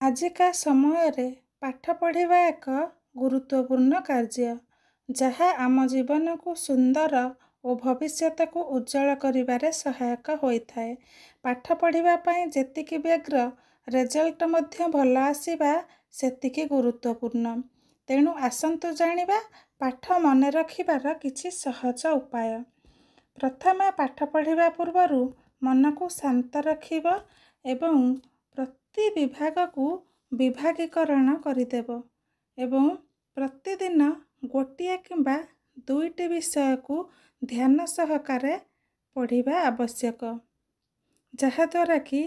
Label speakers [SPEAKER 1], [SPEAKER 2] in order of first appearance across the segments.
[SPEAKER 1] आजिका समय रे पाठ पढ़िबा एक गुरुत्वपूर्ण कार्य जहाँ आम जीवन को सुंदर और भविष्यत को उज्जवल करिबारे सहायक होइथाए। पाठ पढ़िबा पई जेतिकी व्यग्र रिजल्ट मध्य भल आसीबा सेतिकी गुरुत्वपूर्ण। तेणु आसंतु जानिबा पाठ मन रखिबार किछि सहज उपाय। प्रथमे पाठ पढ़िबा पूर्वरु मन को शांत रखिब एवं प्रति विभाग को विभागीकरण करिदेब एवं प्रतिदिन गोटिए किंबा दुईटी विषय को ध्यान सहकारे पढ़िबा आवश्यक, जहाद्वारा कि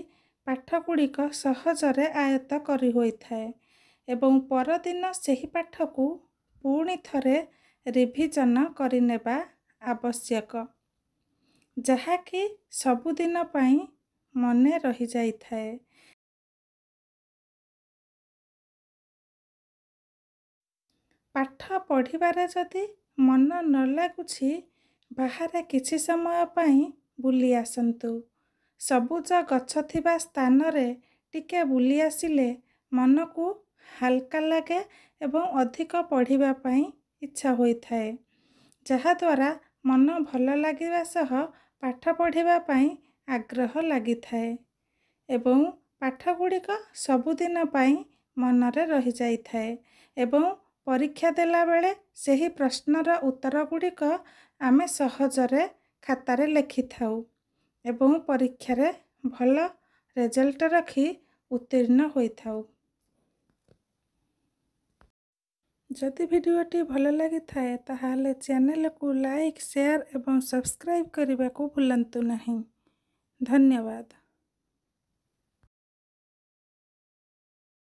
[SPEAKER 1] पाठगुड़िक सहजरे आयत्त करि होइथाए एवं परदिन सेही पाठ को पुणी थरे रिविजन करिनेबा आवश्यक, जहाँकि सबुदिन पई मने रही जाइथाए। पाठ पढ़िबारे जदि मन न लागुछि बाहर किछि समय पई बुली आसंतु। सबुज गछ थिबा स्थान रे टिके बुली आसिले मन को हल्का लागे एवं अधिक पढ़िबा पई इच्छा होइथाए, जहाद्वारा मन भल लागिबा सह पाठ पढ़िबा पई आग्रह लागिथाए एवं पाठगुड़िक सबुदिन पई मनरे रही जाइथाए एवं परीक्षा देला बेले सेही प्रश्नर उत्तर गुड़िक आमे सहजरे खातारे लिखि थाउ एवं परीक्षारे भल रिजल्ट रखी उत्तीर्ण होई थाउ। जदि भिडियोटी भल लगी थाए ताहाले चैनल को लाइक शेयर एवं सब्सक्राइब करने को भूलंतु नहीं। धन्यवाद।